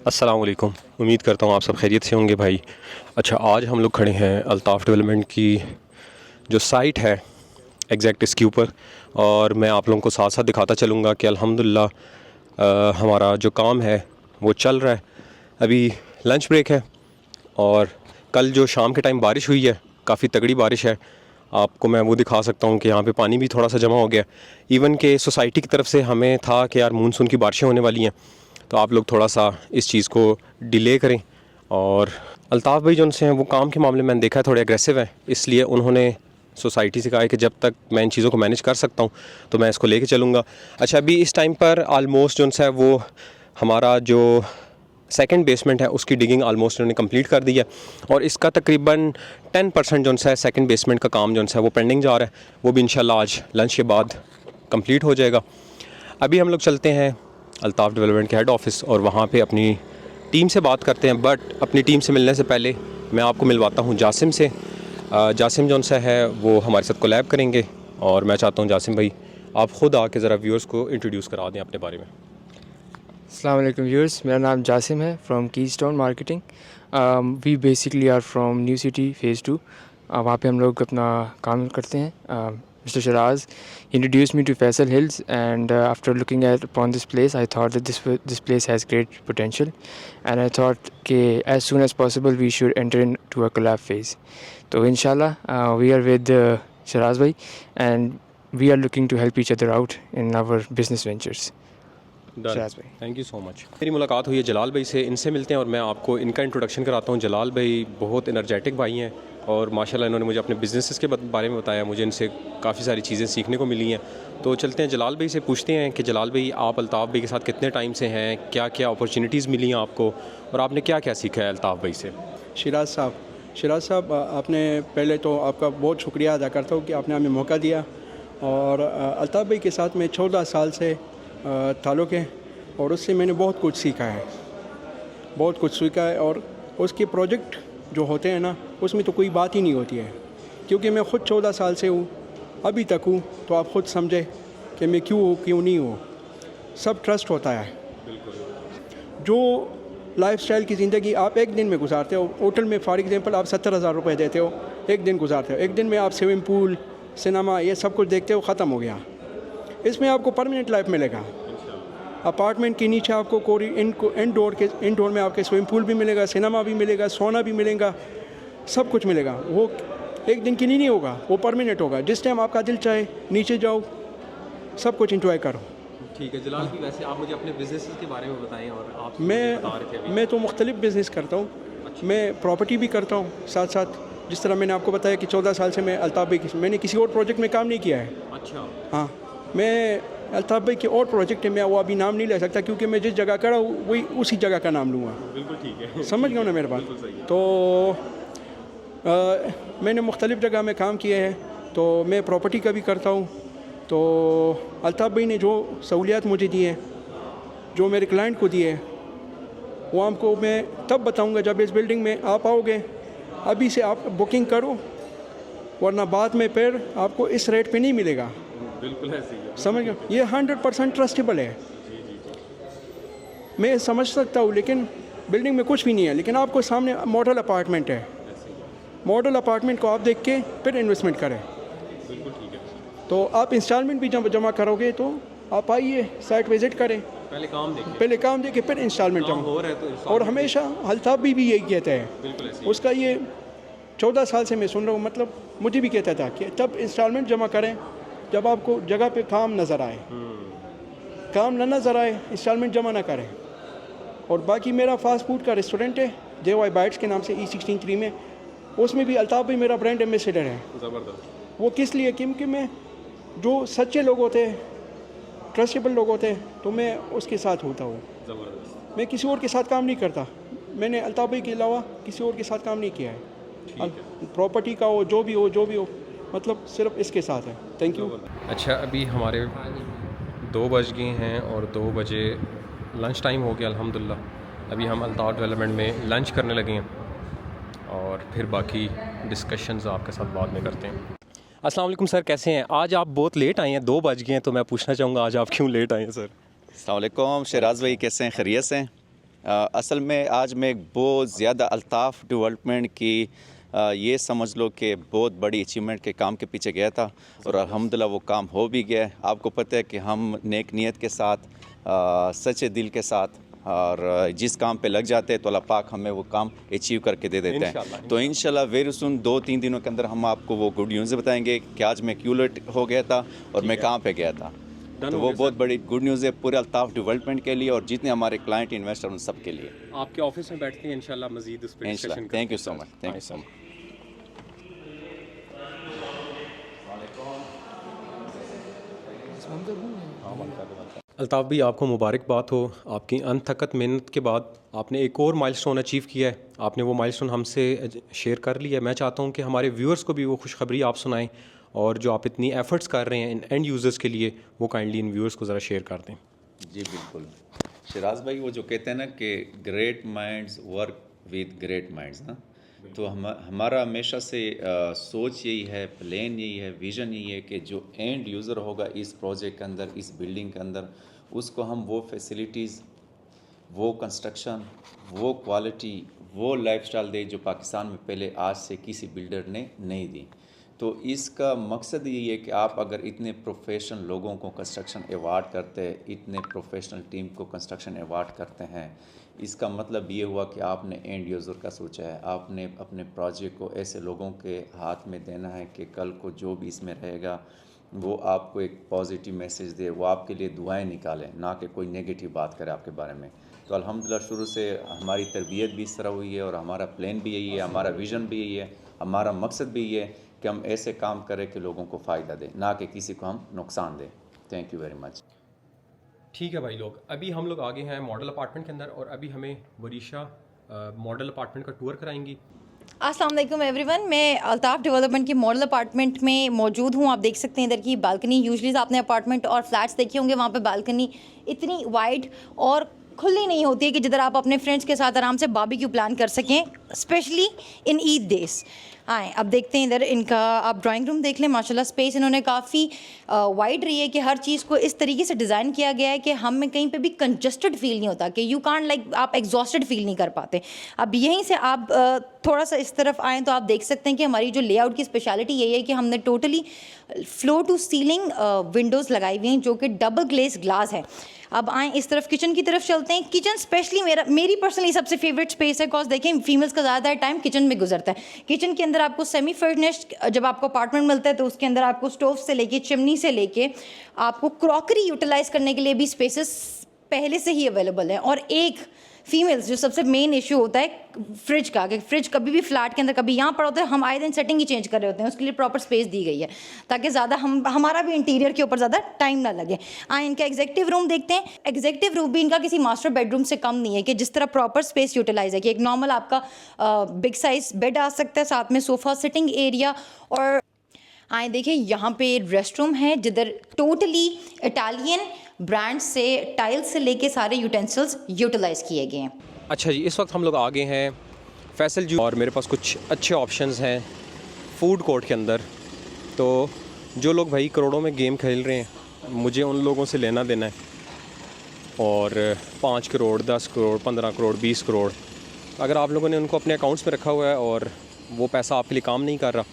अस्सलाम वालेकुम। उम्मीद करता हूँ आप सब खैरियत से होंगे भाई। अच्छा, आज हम लोग खड़े हैं अल्ताफ़ डेवलपमेंट की जो साइट है एग्जैक्ट इसके ऊपर, और मैं आप लोगों को साथ साथ दिखाता चलूँगा कि अल्हम्दुलिल्लाह हमारा जो काम है वो चल रहा है। अभी लंच ब्रेक है और कल जो शाम के टाइम बारिश हुई है, काफ़ी तगड़ी बारिश है। आपको मैं वो दिखा सकता हूँ कि यहाँ पे पानी भी थोड़ा सा जमा हो गया। इवन के सोसाइटी की तरफ से हमें था कि यार मानसून की बारिशें होने वाली हैं, तो आप लोग थोड़ा सा इस चीज़ को डिले करें। और अल्ताफ़ भाई जो उनसे हैं वो काम के मामले में मैंने देखा है थोड़े एग्रेसिव हैं, इसलिए उन्होंने सोसाइटी से कहा है कि जब तक मैं इन चीज़ों को मैनेज कर सकता हूँ तो मैं इसको लेके चलूँगा। अच्छा, अभी इस टाइम पर आलमोस्ट जो है वो हमारा जो सेकंड बेसमेंट है उसकी डिगिंग आलमोस्ट उन्होंने कंप्लीट कर दी है, और इसका तकरीबन 10% जो है सेकंड बेसमेंट का काम जो है वो पेंडिंग जा रहा है। वो भी इंशाल्लाह आज लंच के बाद कंप्लीट हो जाएगा। अभी हम लोग चलते हैं अल्ताफ़ डेवलपमेंट के हेड ऑफिस और वहाँ पे अपनी टीम से बात करते हैं। बट अपनी टीम से मिलने से पहले मैं आपको मिलवाता हूँ जासिम से। जासिम जो सा है वो हमारे साथ कोलैब करेंगे, और मैं चाहता हूँ जासिम भाई आप ख़ुद आके ज़रा व्यूअर्स को इंट्रोड्यूस करा दें अपने बारे में। अस्सलाम वालेकुम व्यूअर्स, मेरा नाम जासिम है from Keystone marketing. We basically are from New City phase 2। वहाँ पे हम लोग अपना काम करते हैं। Mister Shiraz introduce me to Faisal Hills and after looking at upon this place I thought that this place has great potential and I thought कि as soon as possible we should enter in to a collab phase. तो इंशाल्लाह we are with Shiraz भाई and we are looking to help each other out in our business ventures. Sharaj भाई, thank you so much. मेरी मुलाकात हुई है जलाल भाई से, इनसे मिलते हैं और मैं आपको इनका इंट्रोडक्शन कराता हूँ। जलाल भाई बहुत एनर्जेटिक भाई हैं और माशाल्लाह इन्होंने मुझे अपने बिजनेसेस के बारे में बताया। मुझे इनसे काफ़ी सारी चीज़ें सीखने को मिली हैं। तो चलते हैं जलाल भाई से पूछते हैं कि जलाल भाई आप अल्ताफ़ भाई के साथ कितने टाइम से हैं, क्या क्या अपॉर्चुनिटीज़ मिली हैं आपको, और आपने क्या क्या सीखा है अल्ताफ़ भाई से। शिराज साहब, आपने पहले तो आपका बहुत शुक्रिया अदा करता हूँ कि आपने हमें मौका दिया। और अल्ताफ़ भाई के साथ मैं 14 साल से ताल्लुक़ है और उससे मैंने बहुत कुछ सीखा है। और उसके प्रोजेक्ट जो होते हैं ना, उसमें तो कोई बात ही नहीं होती है, क्योंकि मैं ख़ुद 14 साल से हूँ, अभी तक हूँ। तो आप ख़ुद समझे कि मैं क्यों हूँ क्यों नहीं हूँ। सब ट्रस्ट होता है। जो लाइफस्टाइल की ज़िंदगी आप एक दिन में गुजारते हो, होटल में फॉर एग्ज़ाम्पल आप 70,000 रुपये देते हो, एक दिन गुजारते हो, एक दिन में आप स्विमिंग पूल, सिनेमा, ये सब कुछ देखते हो, ख़त्म हो गया। इसमें आपको परमानेंट लाइफ मिलेगा। अपार्टमेंट के नीचे आपको कोई इंडोर में आपके स्विमिंग पूल भी मिलेगा, सिनेमा भी मिलेगा, सोना भी मिलेगा, सब कुछ मिलेगा। वो एक दिन के लिए नहीं होगा, वो परमानेंट होगा। जिस टाइम आपका दिल चाहे नीचे जाओ, सब कुछ इंजॉय करो। ठीक है जलाल जी, वैसे आप मुझे अपने बिजनेस के बारे में बताएं। और आप मैं तो मुख्तलिफ बिज़नेस करता हूँ। मैं प्रॉपर्टी भी करता हूँ साथ साथ। जिस तरह मैंने आपको बताया कि 14 साल से मैं अल्ताफ़ भाई मैंने किसी और प्रोजेक्ट में काम नहीं किया है। अच्छा। हाँ, मैं अल्ताफ़ भाई के और प्रोजेक्ट है, मैं वो अभी नाम नहीं ले सकता, क्योंकि मैं जिस जगह खड़ा हूँ वही उसी जगह का नाम लूँगा। बिल्कुल ठीक है, समझ गया ना मेरे बात। तो मैंने मुख्तलिफ़ जगह में काम किए हैं, तो मैं प्रॉपर्टी का भी करता हूँ। तो अल्ताफ़ भाई ने जो सहूलियात मुझे दी हैं, जो मेरे क्लाइंट को दिए, वो आपको मैं तब बताऊँगा जब इस बिल्डिंग में आप आओगे। अभी से आप बुकिंग करो, वरना बाद में फिर आपको इस रेट पे नहीं मिलेगा। बिल्कुल ऐसे ही है। समझ गए, ये 100% ट्रस्टेबल है। मैं समझ सकता हूँ, लेकिन बिल्डिंग में कुछ भी नहीं है, लेकिन आपको सामने मॉडल अपार्टमेंट है। मॉडल अपार्टमेंट को आप देख के फिर इन्वेस्टमेंट करें। बिल्कुल ठीक है। तो आप इंस्टॉलमेंट भी जमा करोगे तो आप आइए, साइट विज़िट करें, पहले काम देखें, फिर इंस्टॉलमेंट जमा हो रहा है तो और हमेशा अल्ताफ़ भी यही कहता है। बिल्कुल ऐसे ही। उसका ये 14 साल से मैं सुन रहा हूँ, मतलब मुझे भी कहता था कि तब इंस्टॉलमेंट जमा करें जब आपको जगह पे काम नज़र आए। काम ना नज़र आए, इंस्टॉलमेंट जमा ना करें। और बाकी मेरा फ़ास्ट फूड का रेस्टोरेंट है JY बाइट्स के नाम से, E63 में। उसमें भी अल्ताफ़ भाई मेरा ब्रांड एम्बेसडर है। ज़बरदस्त। वो किस लिए, क्योंकि मैं जो सच्चे लोग होते हैं, ट्रस्टेबल लोग होते हैं, तो मैं उसके साथ होता हूँ। ज़बरदस्त। मैं किसी और के साथ काम नहीं करता। मैंने अल्ताफ़ भाई के अलावा किसी और के साथ काम नहीं किया है। प्रॉपर्टी का हो, जो भी हो, मतलब सिर्फ इसके साथ है। Thank you. अच्छा, अभी हमारे 2 बज गए हैं और 2 बजे लंच टाइम हो गया अल्हम्दुलिल्लाह। अभी हम अल्ताफ़ डेवलपमेंट में लंच करने लगे हैं और फिर बाकी डिस्कशंस आपके साथ बाद में करते हैं। अस्सलाम वालेकुम सर, कैसे हैं? आज आप बहुत लेट आए हैं, 2 बज गए हैं, तो मैं पूछना चाहूँगा आज आप क्यों लेट आए हैं सर? अस्सलाम वालेकुम। शराज भाई कैसे हैं? खैरियत से हैं? असल में आज मैं एक बहुत ज़्यादा अल्ताफ़ डेवलपमेंट की ये समझ लो कि बहुत बड़ी अचीवमेंट के काम के पीछे गया था और अल्हम्दुलिल्लाह वो काम हो भी गया है। आपको पता है कि हम नेक नीयत के साथ सच्चे दिल के साथ और जिस काम पे लग जाते हैं तो अल्लाह पाक हमें वो काम अचीव करके दे देते हैं। तो इंशाल्लाह वेरी सुन 2-3 दिनों के अंदर हम आपको वो गुड न्यूज़ बताएंगे कि आज मैं क्यों लेट हो गया था और मैं कहाँ पे गया था। तो वो बहुत बड़ी गुड न्यूज़ है पूरे अल्ताफ़ डेवलपमेंट के लिए और जितने हमारे क्लाइंट इन्वेस्टर उन सब के लिए। आपके ऑफिस में बैठते हैं इंशाल्लाह मज़ीद उस पर इंशाल्लाह। Discussion thank you so much, thank you so much. Altaf भाई, आपको मुबारकबाद हो। आपकी अनथकत मेहनत के बाद आपने एक और माइलस्टोन अचीव किया है। आपने वो माइलस्टोन हमसे शेयर कर लिया है। मैं चाहता हूँ कि हमारे व्यूअर्स को भी वो खुशखबरी आप सुनाएं और जो आप इतनी एफ़र्ट्स कर रहे हैं इन एंड यूज़र्स के लिए, वो काइंडली इन व्यूअर्स को ज़रा शेयर कर दें। जी बिल्कुल शिराज भाई, वो जो कहते हैं ना कि great minds work with great minds ना, तो हमारा हमेशा से सोच यही है, प्लान यही है, विज़न यही है कि जो एंड यूज़र होगा इस प्रोजेक्ट के अंदर, इस बिल्डिंग के अंदर, उसको हम वो फैसिलिटीज़, वो कंस्ट्रक्शन, वो क्वालिटी, वो लाइफस्टाइल दे जो पाकिस्तान में पहले आज से किसी बिल्डर ने नहीं दी। तो इसका मकसद यही है कि आप अगर इतने प्रोफेशनल लोगों को कंस्ट्रक्शन अवार्ड करते हैं, इतने प्रोफेशनल टीम को कंस्ट्रक्शन अवार्ड करते हैं, इसका मतलब ये हुआ कि आपने एंड यूज़र का सोचा है। आपने अपने प्रोजेक्ट को ऐसे लोगों के हाथ में देना है कि कल को जो भी इसमें रहेगा वो आपको एक पॉजिटिव मैसेज दे, वो आपके लिए दुआएं निकालें, ना कि कोई नेगेटिव बात करे आपके बारे में। तो अल्हम्दुलिल्लाह शुरू से हमारी तरबियत भी इस तरह हुई है और हमारा प्लान भी यही है, हमारा विज़न भी यही है, हमारा मकसद भी ये है कि हम ऐसे काम करें कि लोगों को फ़ायदा दें, ना कि किसी को हम नुकसान दें। Thank you very much. ठीक है भाई लोग, अभी हम लोग आगे हैं मॉडल अपार्टमेंट के अंदर और अभी हमें वरीशा मॉडल अपार्टमेंट का टूर कराएंगी। अस्सलाम वालेकुम एवरीवन, मैं अल्ताफ़ डेवलपमेंट की मॉडल अपार्टमेंट में मौजूद हूँ। आप देख सकते हैं इधर की बालकनी। यूजुअली आपने अपार्टमेंट और फ्लैट्स देखे होंगे, वहाँ पे बालकनी इतनी वाइड और खुली नहीं होती है कि जिधर आप अपने फ्रेंड्स के साथ आराम से बारबेक्यू प्लान कर सकें, स्पेशली इन ईद डेज़। आए अब देखते हैं इधर इनका, आप ड्राइंग रूम देख लें। माशाल्लाह स्पेस इन्होंने काफ़ी वाइड रही है कि हर चीज़ को इस तरीके से डिज़ाइन किया गया है कि हमें कहीं पे भी कंजस्टेड फील नहीं होता, कि यू कांट लाइक आप एग्जॉस्टेड फील नहीं कर पाते। अब यहीं से आप थोड़ा सा इस तरफ आएँ तो आप देख सकते हैं कि हमारी जो लेआउट की स्पेशलिटी यही है कि हमने totally floor to ceiling windows लगाई हुई हैं जो कि डबल ग्लेस ग्लास है। अब आएँ इस तरफ किचन की तरफ चलते हैं। किचन स्पेशली मेरी पर्सनली सबसे फेवरेट स्पेस है, बिकॉज देखें फीमेल्स का ज़्यादा टाइम किचन में गुजरता है। किचन के अंदर आपको सेमी फर्निश्ड जब आपको अपार्टमेंट मिलता है तो उसके अंदर आपको स्टोव से लेके चिमनी से लेके आपको क्रॉकरी यूटिलाइज करने के लिए भी स्पेसेस पहले से ही अवेलेबल है। और एक फीमेल्स जो सबसे मेन इशू होता है फ्रिज का, कि फ्रिज कभी भी फ्लैट के अंदर कभी यहाँ पड़ा होता है, हम आए दिन सेटिंग ही चेंज कर रहे होते हैं, उसके लिए प्रॉपर स्पेस दी गई है ताकि ज़्यादा हमारा भी इंटीरियर के ऊपर ज़्यादा टाइम ना लगे। इनका एग्जेक्टिव रूम देखते हैं। एग्जेक्टिव रूम भी इनका किसी मास्टर बेडरूम से कम नहीं है, कि जिस तरह प्रॉपर स्पेस यूटिलाइज है कि एक नॉर्मल आपका बिग साइज बेड आ सकता है, साथ में सोफ़ा सिटिंग एरिया। और आए देखिए यहाँ पे रेस्टरूम है जिधर टोटली इटालियन ब्रांड से टाइल्स से लेके सारे यूटेंसिल्स यूटिलाइज किए गए हैं। अच्छा जी, इस वक्त हम लोग आगे हैं फैसल जू और मेरे पास कुछ अच्छे ऑप्शंस हैं फूड कोर्ट के अंदर। तो जो लोग भाई करोड़ों में गेम खेल रहे हैं, मुझे उन लोगों से लेना देना है। और 5 करोड़, 10 करोड़, 15 करोड़, 20 करोड़, अगर आप लोगों ने उनको अपने अकाउंट्स में रखा हुआ है और वो पैसा आपके लिए काम नहीं कर रहा,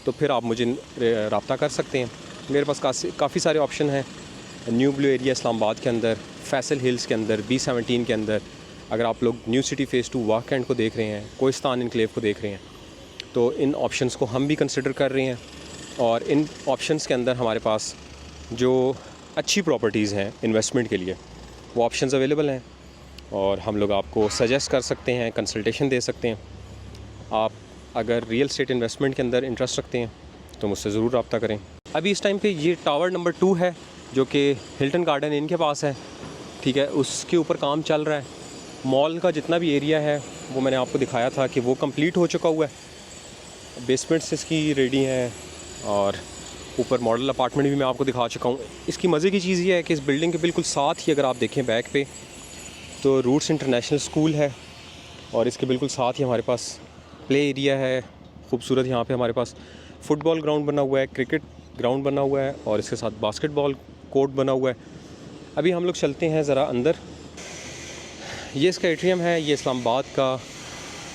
तो फिर आप मुझे रब्ता कर सकते हैं। मेरे पास काफ़ी सारे ऑप्शन हैं न्यू ब्लू एरिया इस्लामाबाद के अंदर, फैसल हिल्स के अंदर, B17 के अंदर। अगर आप लोग new city phase 2 walk and को देख रहे हैं, कोहिस्तान इनक्लेव को देख रहे हैं, तो इन ऑप्शंस को हम भी कंसिडर कर रहे हैं। और इन ऑप्शंस के अंदर हमारे पास जो अच्छी प्रॉपर्टीज़ हैं इन्वेस्टमेंट के लिए, वो ऑप्शंस अवेलेबल हैं और हम लोग आपको सजेस्ट कर सकते हैं, कंसल्टेशन दे सकते हैं। आप अगर रियल एस्टेट इन्वेस्टमेंट के अंदर इंटरेस्ट रखते हैं तो मुझसे ज़रूर रब्ता करें। अभी इस टाइम पे ये टावर नंबर 2 है जो कि हिल्टन गार्डन इनके पास है, ठीक है, उसके ऊपर काम चल रहा है। मॉल का जितना भी एरिया है वो मैंने आपको दिखाया था कि वो कंप्लीट हो चुका हुआ है। बेसमेंट्स इसकी रेडी हैं और ऊपर मॉडल अपार्टमेंट भी मैं आपको दिखा चुका हूँ। इसकी मज़े की चीज़ ये है कि इस बिल्डिंग के बिल्कुल साथ ही अगर आप देखें बैक पे तो रूट्स इंटरनेशनल स्कूल है और इसके बिल्कुल साथ ही हमारे पास प्ले एरिया है खूबसूरत। यहाँ पे हमारे पास फुटबॉल ग्राउंड बना हुआ है, क्रिकेट ग्राउंड बना हुआ है और इसके साथ बास्केटबॉल कोर्ट बना हुआ है। अभी हम लोग चलते हैं ज़रा अंदर। ये इसका एटीएम है, ये इस्लामाबाद का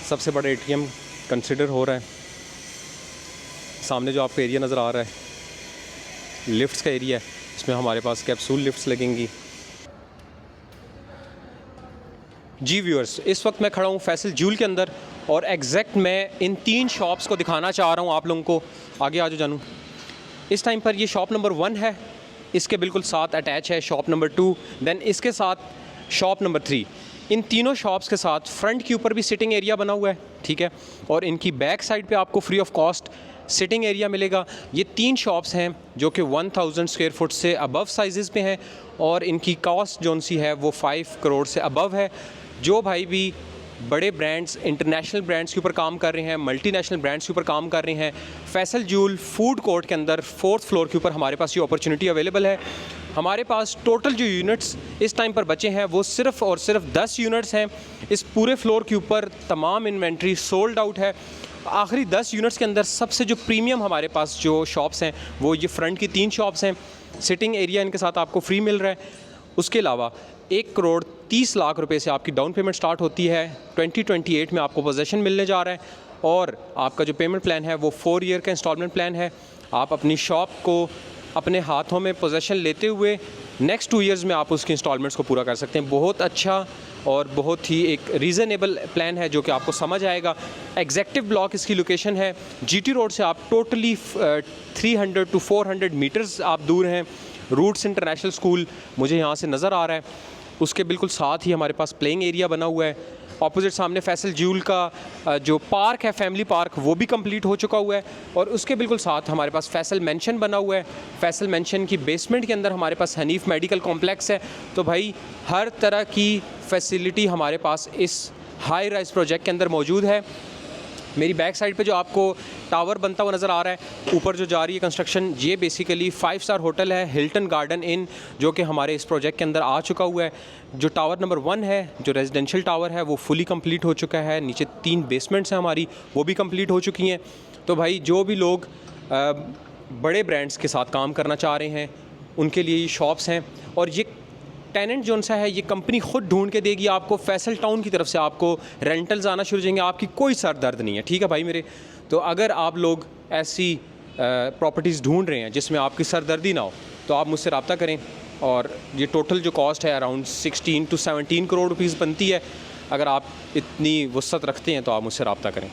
सबसे बड़ा एटीएम कंसिडर हो रहा है। सामने जो आपको एरिया नज़र आ रहा है लिफ्ट्स का एरिया है, इसमें हमारे पास कैप्सूल लिफ्ट्स लगेंगी। जी व्यूअर्स, इस वक्त मैं खड़ा हूँ फैसल ज्यूल के अंदर और एग्जैक्ट मैं इन 3 शॉप्स को दिखाना चाह रहा हूँ आप लोगों को। आगे आ जाओ जानू। इस टाइम पर ये शॉप नंबर 1 है, इसके बिल्कुल साथ अटैच है शॉप नंबर 2, देन इसके साथ शॉप नंबर 3। इन तीनों शॉप्स के साथ फ्रंट के ऊपर भी सिटिंग एरिया बना हुआ है, ठीक है, और इनकी बैक साइड पे आपको free of cost sitting area मिलेगा। ये 3 शॉप्स हैं जो कि 1000 स्क्वायर फुट से अबव साइज़ पे हैं और इनकी कॉस्ट जोन सी है वो 5 करोड़ से अबव है। जो भाई भी बड़े ब्रांड्स, इंटरनेशनल ब्रांड्स के ऊपर काम कर रहे हैं, मल्टीनेशनल ब्रांड्स के ऊपर काम कर रहे हैं, फैसल ज्यूल फूड कोर्ट के अंदर 4th फ्लोर के ऊपर हमारे पास ये अपॉर्चुनिटी अवेलेबल है। हमारे पास टोटल जो यूनिट्स इस टाइम पर बचे हैं वो सिर्फ़ और सिर्फ 10 यूनिट्स हैं। इस पूरे फ्लोर के ऊपर तमाम इन्वेंट्री सोल्ड आउट है। आखिरी 10 यूनिट्स के अंदर सबसे जो प्रीमियम हमारे पास जो शॉप्स हैं वो ये फ्रंट की 3 शॉप्स हैं। सिटिंग एरिया इनके साथ आपको फ्री मिल रहा है। उसके अलावा 1 करोड़ 30 लाख रुपए से आपकी डाउन पेमेंट स्टार्ट होती है। 2028 में आपको पोजेसन मिलने जा रहा है और आपका जो पेमेंट प्लान है वो 4 ईयर का इंस्टॉलमेंट प्लान है। आप अपनी शॉप को अपने हाथों में पोजेसन लेते हुए नेक्स्ट 2 ईयर्स में आप उसकी इंस्टॉलमेंट्स को पूरा कर सकते हैं। बहुत अच्छा और बहुत ही एक रीज़नेबल प्लान है जो कि आपको समझ आएगा। एग्जेक्टिव ब्लॉक इसकी लोकेशन है जीटी रोड से आप टोटली 300 to 400 मीटर्स आप दूर हैं। रूट्स इंटरनेशनल स्कूल मुझे यहाँ से नज़र आ रहा है, उसके बिल्कुल साथ ही हमारे पास प्लेइंग एरिया बना हुआ है। ऑपोजिट सामने फैसल ज्यूल का जो पार्क है, फैमिली पार्क, वो भी कंप्लीट हो चुका हुआ है और उसके बिल्कुल साथ हमारे पास फैसल मेंशन बना हुआ है। फैसल मेंशन की बेसमेंट के अंदर हमारे पास हनीफ मेडिकल कॉम्प्लेक्स है। तो भाई हर तरह की फैसिलिटी हमारे पास इस हाई राइज प्रोजेक्ट के अंदर मौजूद है। मेरी बैक साइड पे जो आपको टावर बनता हुआ नज़र आ रहा है, ऊपर जो जा रही है कंस्ट्रक्शन, ये बेसिकली 5 स्टार होटल है हिल्टन गार्डन इन, जो कि हमारे इस प्रोजेक्ट के अंदर आ चुका हुआ है। जो टावर नंबर 1 है, जो रेजिडेंशियल टावर है, वो फुली कंप्लीट हो चुका है। नीचे 3 बेसमेंट्स हैं हमारी, वो भी कंप्लीट हो चुकी हैं। तो भाई जो भी लोग बड़े ब्रांड्स के साथ काम करना चाह रहे हैं उनके लिए ये शॉप्स हैं। और ये टेनेंट जो सा है ये कंपनी ख़ुद ढूंढ के देगी आपको। फैसल टाउन की तरफ से आपको रेंटल्स आना शुरू हो जाएंगे, आपकी कोई सर दर्द नहीं है, ठीक है भाई मेरे। तो अगर आप लोग ऐसी प्रॉपर्टीज़ ढूंढ रहे हैं जिसमें आपकी सरदर्दी ना हो तो आप मुझसे रब्ता करें। और ये टोटल जो कॉस्ट है अराउंड 16 to 17 करोड़ रुपीज़ बनती है। अगर आप इतनी वसअत रखते हैं तो आप मुझसे रब्ता करें।